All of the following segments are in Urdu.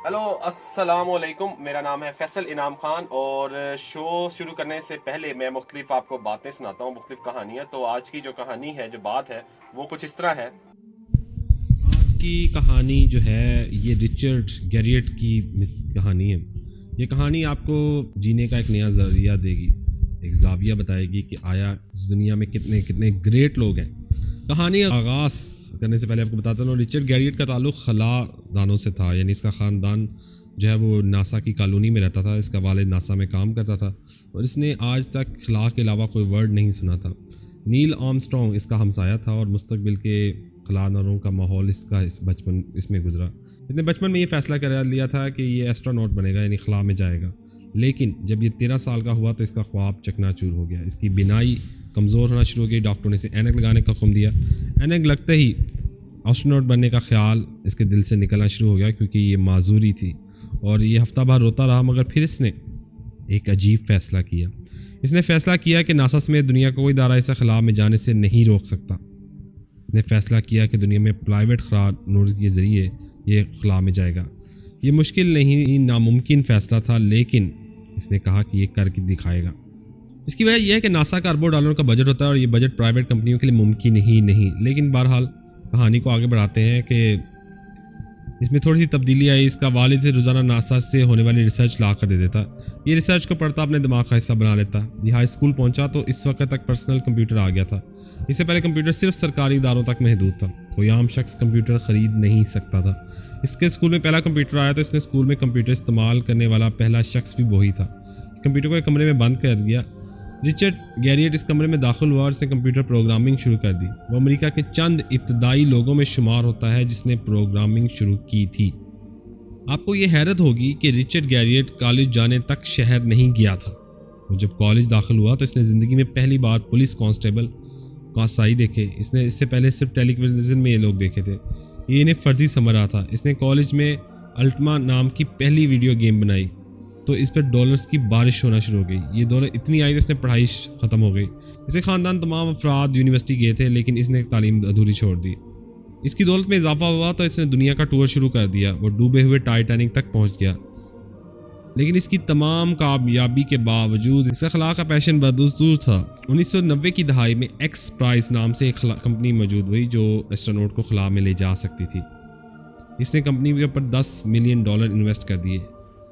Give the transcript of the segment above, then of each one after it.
ہیلو السلام علیکم، میرا نام ہے فیصل انعام خان، اور شو شروع کرنے سے پہلے میں مختلف آپ کو باتیں سناتا ہوں، مختلف کہانیاں. تو آج کی جو کہانی ہے، جو بات ہے، وہ کچھ اس طرح ہے. آج کی کہانی جو ہے یہ رچرڈ گیریٹ کی کہانی ہے. یہ کہانی آپ کو جینے کا ایک نیا ذریعہ دے گی، ایک زاویہ بتائے گی کہ آیا اس دنیا میں کتنے کتنے گریٹ لوگ ہیں. کہانی آغاز کرنے سے پہلے آپ کو بتاتا ہوں، رچرڈ گیریٹ کا تعلق خلا دانوں سے تھا. یعنی اس کا خاندان جو ہے وہ ناسا کی کالونی میں رہتا تھا. اس کا والد ناسا میں کام کرتا تھا اور اس نے آج تک خلا کے علاوہ کوئی ورڈ نہیں سنا تھا. نیل آرمسٹرانگ اس کا ہمسایہ تھا اور مستقبل کے خلانوروں کا ماحول بچپن میں گزرا. اس نے بچپن میں یہ فیصلہ کر لیا تھا کہ یہ ایسٹروناٹ بنے گا، یعنی خلا میں جائے گا. لیکن جب یہ 13 سال کا ہوا تو اس کا خواب چکنا چور ہو گیا. اس کی بینائی کمزور ہونا شروع ہو گئی. ڈاکٹروں نے اسے اینک لگانے کا حکم دیا. اینک لگتے ہی ایسٹروناٹ بننے کا خیال اس کے دل سے نکلنا شروع ہو گیا، کیونکہ یہ معذوری تھی. اور یہ ہفتہ بھر روتا رہا، مگر پھر اس نے ایک عجیب فیصلہ کیا. اس نے فیصلہ کیا کہ ناسا سمیت دنیا کا کوئی ادارہ اسے خلا میں جانے سے نہیں روک سکتا. اس نے فیصلہ کیا کہ دنیا میں پرائیویٹ خلاء کے ذریعے یہ خلا میں جائے گا. یہ مشکل نہیں، ناممکن فیصلہ تھا، لیکن اس نے کہا کہ یہ کر کے دکھائے گا. اس کی وجہ یہ ہے کہ ناسا کا اربوں ڈالروں کا بجٹ ہوتا ہے اور یہ بجٹ پرائیویٹ کمپنیوں کے لیے ممکن ہی نہیں. لیکن بہرحال کہانی کو آگے بڑھاتے ہیں کہ اس میں تھوڑی سی تبدیلی آئی. اس کا والد سے روزانہ ناسا سے ہونے والی ریسرچ لا کر دے دیتا. یہ ریسرچ کو پڑھتا اپنے دماغ کا حصہ بنا لیتا. یہ ہائی اسکول پہنچا تو اس وقت تک پرسنل کمپیوٹر آ گیا تھا. اس سے پہلے کمپیوٹر صرف سرکاری اداروں تک محدود تھا. کوئی عام شخص کمپیوٹر خرید نہیں سکتا تھا. اس کے اسکول میں پہلا کمپیوٹر آیا تو اس نے اسکول میں کمپیوٹر استعمال کرنے والا پہلا شخص بھی وہی تھا. کمپیوٹر کو ایک کمرے میں بند کر دیا. رچرڈ گیریٹ اس کمرے میں داخل ہوا اور اس نے کمپیوٹر پروگرامنگ شروع کر دی. وہ امریکہ کے چند ابتدائی لوگوں میں شمار ہوتا ہے جس نے پروگرامنگ شروع کی تھی. آپ کو یہ حیرت ہوگی کہ رچرڈ گیریٹ کالج جانے تک شہر نہیں گیا تھا. وہ جب کالج داخل ہوا تو اس نے زندگی میں پہلی بار پولیس کانسٹیبل کاسائی دیکھے. اس نے اس سے پہلے صرف ٹیلی ویژن میں یہ لوگ دیکھے تھے. یہ انہیں فرضی سمجھ رہا تھا. اس نے کالج میں الٹما نام کی پہلی ویڈیو گیم بنائی تو اس پر ڈالرز کی بارش ہونا شروع ہو گئی. یہ دولت اتنی آئی تو اس نے پڑھائی ختم ہو گئی. اس کے خاندان تمام افراد یونیورسٹی گئے تھے، لیکن اس نے تعلیم ادھوری چھوڑ دی. اس کی دولت میں اضافہ ہوا تو اس نے دنیا کا ٹور شروع کر دیا. وہ ڈوبے ہوئے ٹائٹینک تک پہنچ گیا. لیکن اس کی تمام کامیابی کے باوجود اس کا خلا کا پیشن بدستور تھا. 1990 کی دہائی میں ایکس پرائز نام سے ایک کمپنی موجود ہوئی جو ایسٹروناٹ کو خلا میں لے جا سکتی تھی. اس نے کمپنی کے اوپر $10 ملین انویسٹ کر دیے.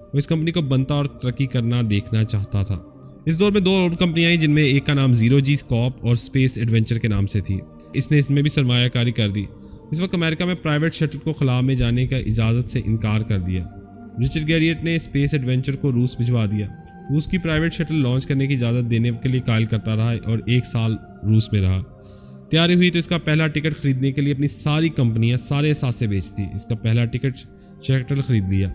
وہ اس کمپنی کو بنتا اور ترقی کرنا دیکھنا چاہتا تھا. اس دور میں 2 اور کمپنیاں آئیں جن میں ایک کا نام زیرو جی اسکوپ اور اسپیس ایڈونچر کے نام سے تھی. اس نے اس میں بھی سرمایہ کاری کر دی. اس وقت امریکہ میں پرائیویٹ شٹل کو خلا میں جانے کا اجازت سے انکار کر دیا. رچرڈ گیریٹ نے اسپیس ایڈونچر کو روس بھجوا دیا. روس کی پرائیویٹ شٹل لانچ کرنے کی اجازت دینے کے لیے قائل کرتا رہا اور 1 سال روس میں رہا. تیاری ہوئی تو اس کا پہلا ٹکٹ خریدنے کے لیے اپنی ساری کمپنیاں، سارے اثاثے بیچ دی. اس کا پہلا ٹکٹ شٹل خرید لیا.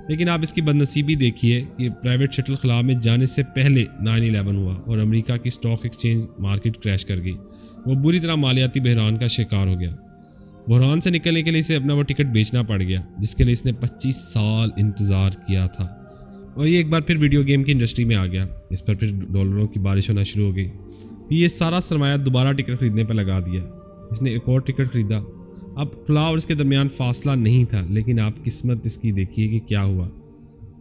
لیکن آپ اس کی بدنصیبی دیکھیے کہ پرائیویٹ شٹل خلا میں جانے سے پہلے 9/11 ہوا اور امریکہ کی اسٹاک ایکسچینج مارکیٹ کریش کر گئی. وہ بری طرح مالیاتی بحران کا شکار ہو گیا. بحران سے نکلنے کے لیے اسے اپنا وہ ٹکٹ بیچنا پڑ گیا جس کے لیے اس نے 25 سال انتظار کیا تھا. اور یہ ایک بار پھر ویڈیو گیم کی انڈسٹری میں آ گیا. اس پر پھر ڈالروں کی بارش ہونا شروع ہو گئی. پھر یہ سارا سرمایہ دوبارہ ٹکٹ خریدنے پر لگا دیا. اس نے ایک اور ٹکٹ خریدا. اب خلا اور اس کے درمیان فاصلہ نہیں تھا، لیکن آپ قسمت اس کی دیکھیے کہ کیا ہوا.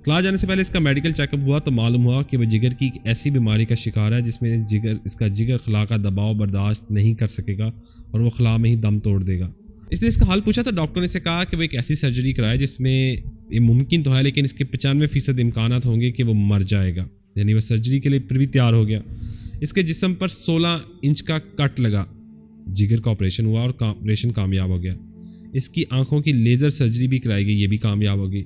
خلا جانے سے پہلے اس کا میڈیکل چیک اپ ہوا تو معلوم ہوا کہ وہ جگر کی ایک ایسی بیماری کا شکار ہے جس میں اس کا جگر خلا کا دباؤ برداشت نہیں کر سکے گا اور وہ خلا میں ہی دم توڑ دے گا. اس نے اس کا حل پوچھا تو ڈاکٹر نے اسے کہا کہ وہ ایک ایسی سرجری کرائے جس میں یہ ممکن تو ہے، لیکن اس کے 95% امکانات ہوں گے کہ وہ مر جائے گا. یعنی وہ سرجری کے لیے پھر بھی تیار ہو گیا. اس کے جسم پر 16 انچ کا کٹ لگا. جگر کا آپریشن ہوا اور آپریشن کامیاب ہو گیا. اس کی آنکھوں کی لیزر سرجری بھی کرائی گئی، یہ بھی کامیاب ہو گئی.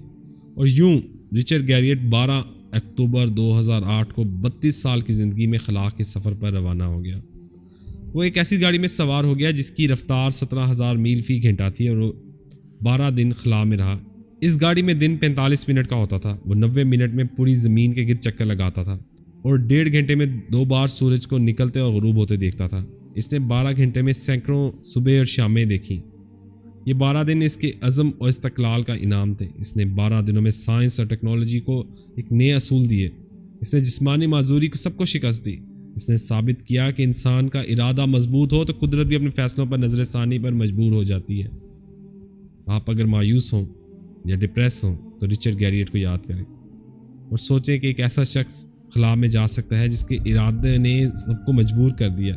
اور یوں رچرڈ گیریٹ 12 اکتوبر 2008 کو 32 سال کی زندگی میں خلا کے سفر پر روانہ ہو گیا. وہ ایک ایسی گاڑی میں سوار ہو گیا جس کی رفتار 17,000 میل فی گھنٹہ تھی اور وہ 12 دن خلا میں رہا. اس گاڑی میں دن 45 منٹ کا ہوتا تھا. وہ 90 منٹ میں پوری زمین کے گرد چکر لگاتا تھا اور 1.5 گھنٹے میں 2 بار سورج کو نکلتے اور غروب ہوتے دیکھتا تھا. اس نے 12 گھنٹے میں سینکڑوں صبح اور شامیں دیکھیں. یہ 12 دن اس کے عزم اور استقلال کا انعام تھے. اس نے 12 دنوں میں سائنس اور ٹیکنالوجی کو ایک نئے اصول دیے. اس نے جسمانی معذوری کو سب کو شکست دی. اس نے ثابت کیا کہ انسان کا ارادہ مضبوط ہو تو قدرت بھی اپنے فیصلوں پر نظر ثانی پر مجبور ہو جاتی ہے. آپ اگر مایوس ہوں یا ڈپریس ہوں تو رچرڈ گیریٹ کو یاد کریں اور سوچیں کہ ایک ایسا شخص خلا میں جا سکتا ہے جس کے ارادے نے سب کو مجبور کر دیا.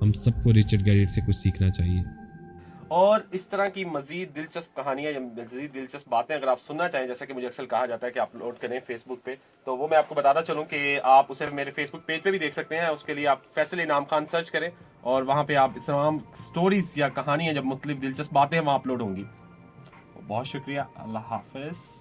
ہم سب کو رچرڈ گیریٹ سے کچھ سیکھنا چاہیے. اور اس طرح کی مزید دلچسپ کہانیاں یا مزید دلچسپ باتیں اگر آپ سننا چاہیں، جیسا کہ مجھے اکثر کہا جاتا ہے کہ آپ اپلوڈ کریں فیس بک پہ، تو وہ میں آپ کو بتاتا چلوں کہ آپ اسے میرے فیس بک پیج پہ بھی دیکھ سکتے ہیں. اس کے لیے آپ فیصل انعام خان سرچ کریں اور وہاں پہ آپ تمام سٹوریز یا کہانیاں جب مختلف دلچسپ باتیں وہاں اپلوڈ ہوں گی. بہت شکریہ. اللہ حافظ.